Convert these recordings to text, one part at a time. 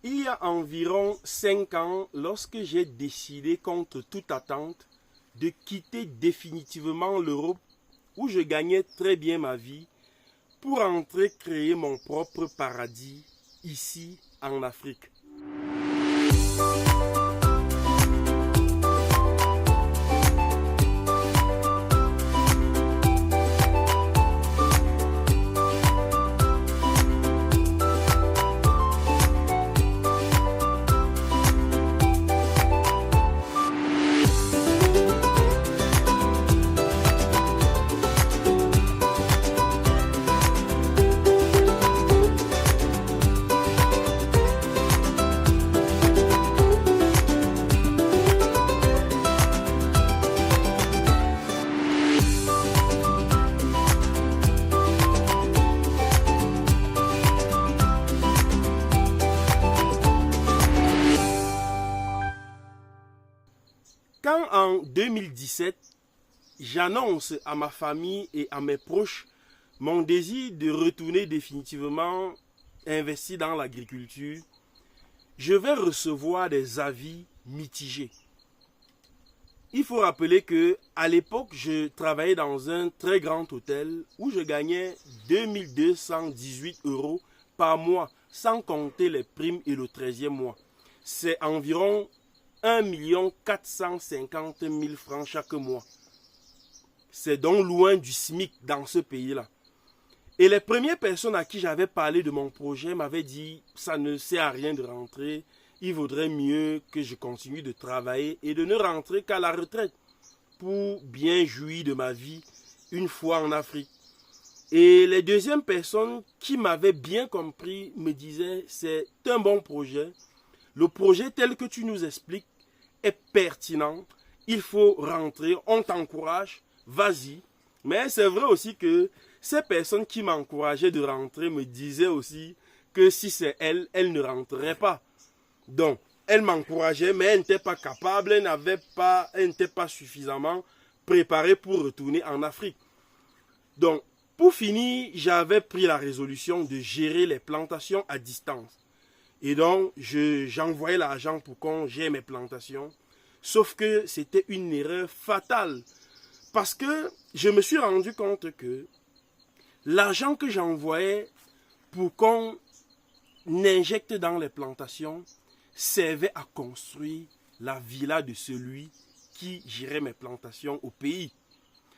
Il y a environ 5 ans, lorsque j'ai décidé contre toute attente de quitter définitivement l'Europe où je gagnais très bien ma vie pour entrer créer mon propre paradis ici en Afrique. Quand en 2017, j'annonce à ma famille et à mes proches mon désir de retourner définitivement investi dans l'agriculture, je vais recevoir des avis mitigés. Il faut rappeler que à l'époque, je travaillais dans un très grand hôtel où je gagnais 2218 € par mois, sans compter les primes et le 13e mois. C'est environ 1 450 000 francs chaque mois. C'est donc loin du SMIC dans ce pays-là. Et les premières personnes à qui j'avais parlé de mon projet m'avaient dit « ça ne sert à rien de rentrer, il vaudrait mieux que je continue de travailler et de ne rentrer qu'à la retraite pour bien jouir de ma vie une fois en Afrique. » Et les deuxièmes personnes qui m'avaient bien compris me disaient « c'est un bon projet, le projet tel que tu nous expliques est pertinent, il faut rentrer, on t'encourage, vas-y. » Mais c'est vrai aussi que ces personnes qui m'encourageaient de rentrer me disaient aussi que si c'est elle, elle ne rentrerait pas. Donc, elle m'encourageait, mais elle n'était pas capable, elle n'était pas suffisamment préparée pour retourner en Afrique. Donc, pour finir, j'avais pris la résolution de gérer les plantations à distance. Et donc, j'envoyais l'argent pour qu'on gère mes plantations. Sauf que c'était une erreur fatale. Parce que je me suis rendu compte que l'argent que j'envoyais pour qu'on injecte dans les plantations servait à construire la villa de celui qui gérait mes plantations au pays.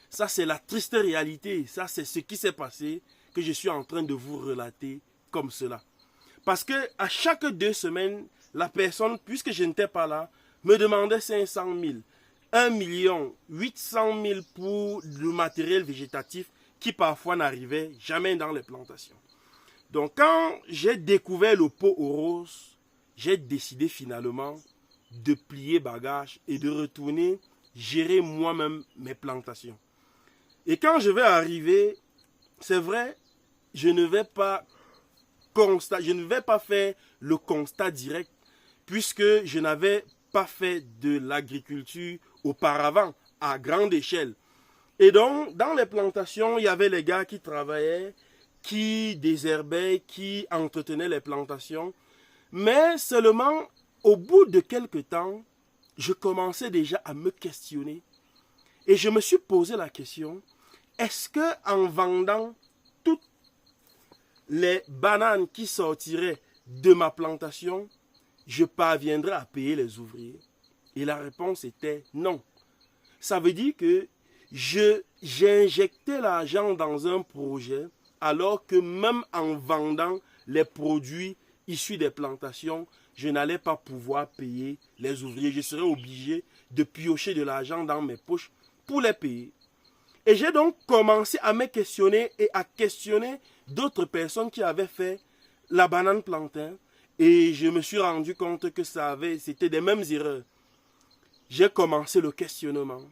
Ça, c'est la triste réalité. Ça, c'est ce qui s'est passé que je suis en train de vous relater comme cela. Parce que à chaque 2 semaines, la personne, puisque je n'étais pas là, me demandait 500 000, 1 800 000 pour le matériel végétatif qui parfois n'arrivait jamais dans les plantations. Donc quand j'ai découvert le pot aux roses, j'ai décidé finalement de plier bagage et de retourner gérer moi-même mes plantations. Et quand je vais arriver, c'est vrai, je ne vais pas faire le constat direct puisque je n'avais pas fait de l'agriculture auparavant à grande échelle. Et donc, dans les plantations, il y avait les gars qui travaillaient, qui désherbaient, qui entretenaient les plantations. Mais seulement au bout de quelques temps, je commençais déjà à me questionner. Et je me suis posé la question, est-ce qu'en vendant toutes les bananes qui sortiraient de ma plantation, je parviendrais à payer les ouvriers? Et la réponse était non. Ça veut dire que j'ai injecté l'argent dans un projet alors que même en vendant les produits issus des plantations, je n'allais pas pouvoir payer les ouvriers. Je serais obligé de piocher de l'argent dans mes poches pour les payer. Et j'ai donc commencé à me questionner et à questionner d'autres personnes qui avaient fait la banane plantain. Et je me suis rendu compte que c'était des mêmes erreurs. J'ai commencé le questionnement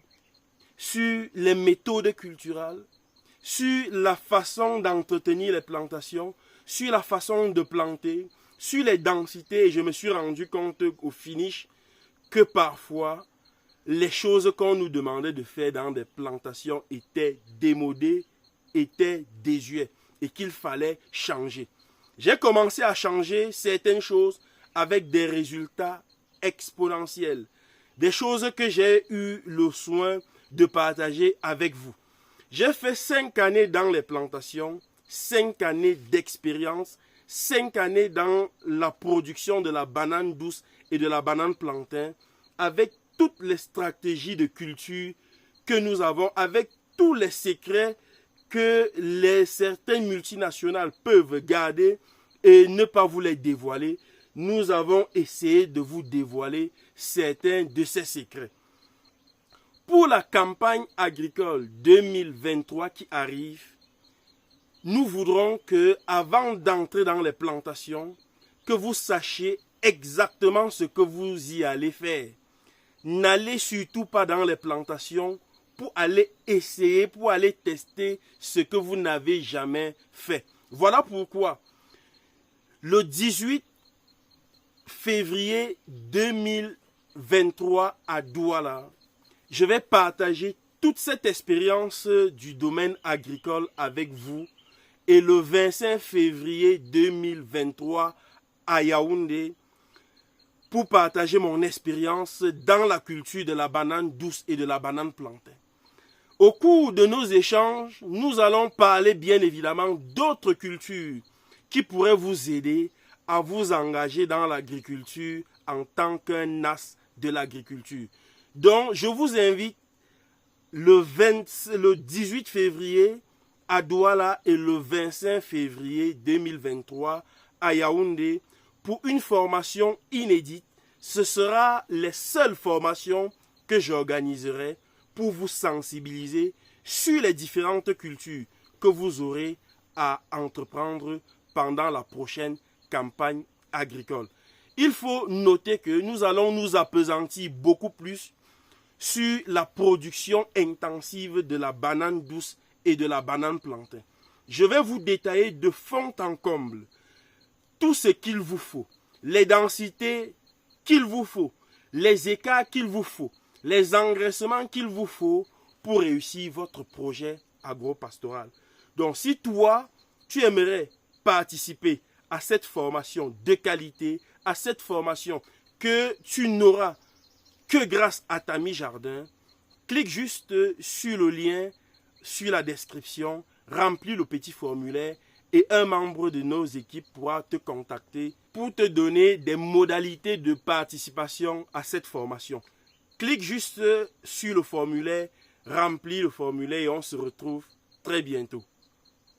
sur les méthodes culturelles, sur la façon d'entretenir les plantations, sur la façon de planter, sur les densités. Et je me suis rendu compte au finish que parfois, les choses qu'on nous demandait de faire dans des plantations étaient démodées, étaient désuètes et qu'il fallait changer. J'ai commencé à changer certaines choses avec des résultats exponentiels. Des choses que j'ai eu le soin de partager avec vous. J'ai fait 5 années dans les plantations, 5 années d'expérience, 5 années dans la production de la banane douce et de la banane plantain, avec toutes les stratégies de culture que nous avons, avec tous les secrets que certaines multinationales peuvent garder et ne pas vous les dévoiler. Nous avons essayé de vous dévoiler certains de ces secrets. Pour la campagne agricole 2023 qui arrive, nous voudrons que, avant d'entrer dans les plantations, que vous sachiez exactement ce que vous y allez faire. N'allez surtout pas dans les plantations pour aller essayer, pour aller tester ce que vous n'avez jamais fait. Voilà pourquoi, le 18 février 2023 à Douala, je vais partager toute cette expérience du domaine agricole avec vous. Et le 25 février 2023 à Yaoundé, pour partager mon expérience dans la culture de la banane douce et de la banane plantain. Au cours de nos échanges, nous allons parler bien évidemment d'autres cultures qui pourraient vous aider à vous engager dans l'agriculture en tant qu'un as de l'agriculture. Donc, je vous invite le 18 février à Douala et le 25 février 2023 à Yaoundé pour une formation inédite. Ce sera les seules formations que j'organiserai pour vous sensibiliser sur les différentes cultures que vous aurez à entreprendre pendant la prochaine campagne agricole. Il faut noter que nous allons nous appesantir beaucoup plus sur la production intensive de la banane douce et de la banane plantain. Je vais vous détailler de fond en comble tout ce qu'il vous faut, les densités qu'il vous faut, les écarts qu'il vous faut, les engraissements qu'il vous faut pour réussir votre projet agro-pastoral. Donc si toi, tu aimerais participer à cette formation de qualité, à cette formation que tu n'auras que grâce à ta mi-jardin, clique juste sur le lien, sur la description, remplis le petit formulaire et un membre de nos équipes pourra te contacter pour te donner des modalités de participation à cette formation. Clique juste sur le formulaire, remplis le formulaire et on se retrouve très bientôt.